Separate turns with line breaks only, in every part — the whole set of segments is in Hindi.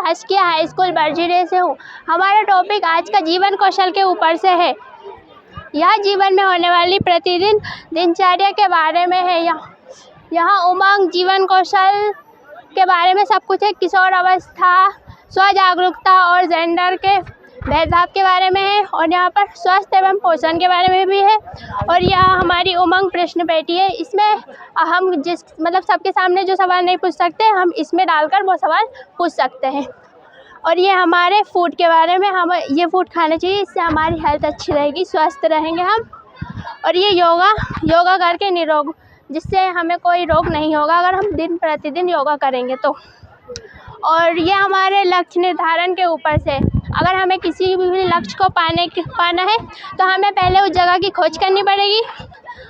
शासकीय हाई स्कूल बरजीरे से हूँ। हमारा टॉपिक आज का जीवन कौशल के ऊपर से है। यह जीवन में होने वाली प्रतिदिन दिनचर्या के बारे में है। यहाँ उमंग, जीवन कौशल के बारे में सब कुछ है। किशोर अवस्था, स्व जागरूकता और जेंडर के भेदभाव के बारे में है। और यहाँ पर स्वास्थ्य एवं पोषण के बारे में भी है। और यह हमारी उमंग प्रश्न पेटी है। इसमें हम सबके सामने जो सवाल नहीं पूछ सकते, हम इसमें डालकर वो सवाल पूछ सकते हैं। और ये हमारे फूड के बारे में, हम ये फूड खाना चाहिए, इससे हमारी हेल्थ अच्छी रहेगी, स्वस्थ रहेंगे हम। और ये योगा करके निरोग, जिससे हमें कोई रोग नहीं होगा अगर हम दिन प्रतिदिन योगा करेंगे तो। और ये हमारे लक्ष्य निर्धारण के ऊपर से, अगर हमें किसी भी लक्ष्य को पाना है तो हमें पहले उस जगह की खोज करनी पड़ेगी।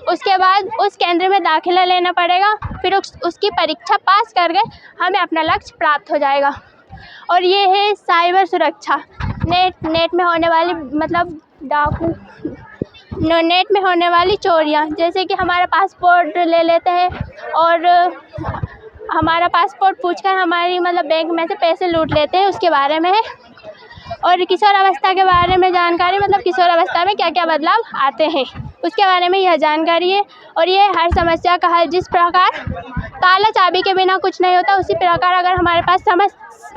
उसके बाद उस केंद्र में दाखिला लेना पड़ेगा, फिर उसकी परीक्षा पास करके हमें अपना लक्ष्य प्राप्त हो जाएगा। और ये है साइबर सुरक्षा। नेट में होने वाली नेट में होने वाली चोरियाँ, जैसे कि हमारा पासपोर्ट ले लेते हैं और हमारा पासपोर्ट पूछकर हमारी बैंक में से पैसे लूट लेते हैं, उसके बारे में है। और किशोर अवस्था के बारे में जानकारी, किशोर अवस्था में क्या क्या बदलाव आते हैं, उसके बारे में यह जानकारी है। और ये हर समस्या का हल, जिस प्रकार ताला चाबी के बिना कुछ नहीं होता, उसी प्रकार अगर हमारे पास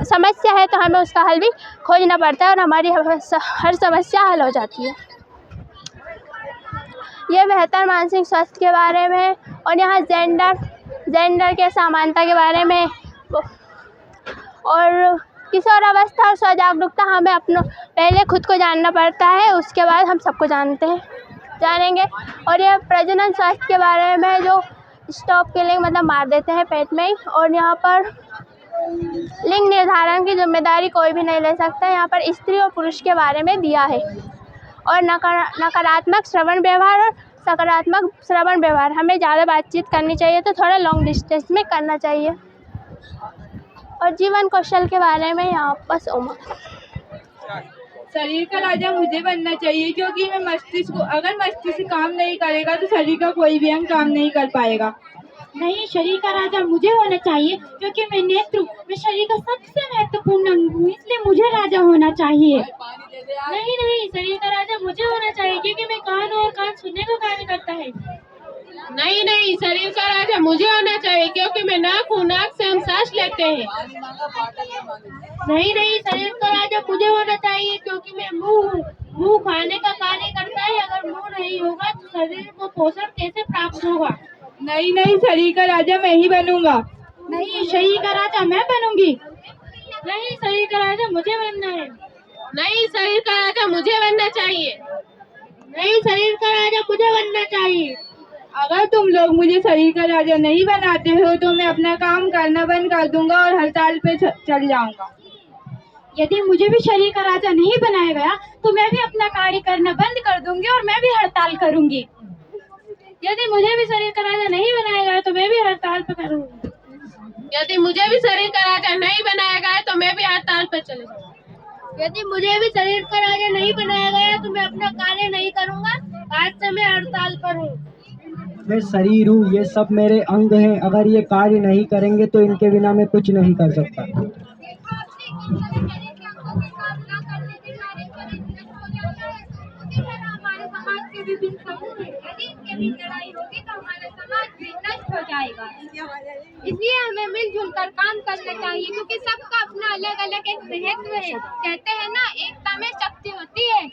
समस्या है तो हमें उसका हल भी खोजना पड़ता है और हमारी हर समस्या हल हो जाती है। ये बेहतर मानसिक स्वास्थ्य के बारे में है। और यहाँ जेंडर के समानता के बारे में। और किशोर अवस्था और स्वजागरूकता, हमें पहले खुद को जानना पड़ता है, उसके बाद हम सबको जानेंगे। और ये प्रजनन स्वास्थ्य के बारे में, जो स्टॉप के लिए मार देते हैं पेट में ही। और यहाँ पर लिंग निर्धारण की जिम्मेदारी कोई भी नहीं ले सकता, यहाँ पर स्त्री और पुरुष के बारे में दिया है। और नकारात्मक श्रवण व्यवहार और सकारात्मक श्रवण व्यवहार, हमें ज़्यादा बातचीत करनी चाहिए तो थोड़ा लॉन्ग डिस्टेंस में करना चाहिए। और जीवन कौशल के बारे में यहाँ बस
शरीर का राजा मुझे बनना चाहिए, क्योंकि अगर मस्तिष्क काम नहीं करेगा तो शरीर का कोई भी अंग काम नहीं कर पाएगा।
नहीं, शरीर का राजा मुझे होना चाहिए, क्योंकि मैं शरीर का सबसे महत्वपूर्ण अंग हूँ, इसलिए मुझे राजा होना चाहिए। नहीं, शरीर का राजा मुझे होना चाहिए, क्योंकि मैं कान सुनने का कार्य करता है।
नहीं, शरीर का राजा मुझे होना चाहिए, क्योंकि मैं नाक से हम सांस लेते हैं।
नहीं, शरीर का राजा मुझे होना चाहिए, क्योंकि मैं मुंह खाने का कार्य करता है। अगर मुंह नहीं होगा तो शरीर को पोषण कैसे प्राप्त होगा।
नहीं, शरीर का राजा मैं ही बनूंगा।
नहीं, शरीर का राजा मैं बनूंगी। नहीं, शरीर का राजा मुझे बनना है।
नहीं, शरीर का राजा मुझे बनना चाहिए।
नहीं, शरीर का राजा मुझे बनना चाहिए।
अगर तुम लोग मुझे शरीर का राजा नहीं बनाते हो तो मैं अपना काम करना बंद कर दूंगा और हड़ताल पे चल जाऊंगा।
यदि मुझे भी शरीर का राजा नहीं बनाया गया तो मैं भी अपना कार्य करना बंद कर दूंगी और मैं भी हड़ताल करूंगी। यदि मुझे भी शरीर का राजा नहीं बनाया गया तो मैं भी हड़ताल पे करूंगी।
यदि मुझे भी शरीर का राजा नहीं बनाया गया तो मैं भी हड़ताल पर चले जाऊंगा।
यदि मुझे भी शरीर का राजा नहीं बनाया गया तो मैं अपना कार्य नहीं करूंगा, आज से मैं हड़ताल पर हूँ।
मैं शरीर हूँ, ये सब मेरे अंग हैं, अगर ये कार्य नहीं करेंगे तो इनके बिना मैं कुछ नहीं कर सकता।
हमारे समाज के विभिन्न समूह हैं, यदि इनके बीच लड़ाई होगी तो हमारा समाज भी नष्ट हो जाएगा। इसलिए हमें मिलजुल कर काम करना चाहिए, क्योंकि सबका अपना अलग अलग एक महत्व है। कहते हैं ना, एकता में शक्ति होती है।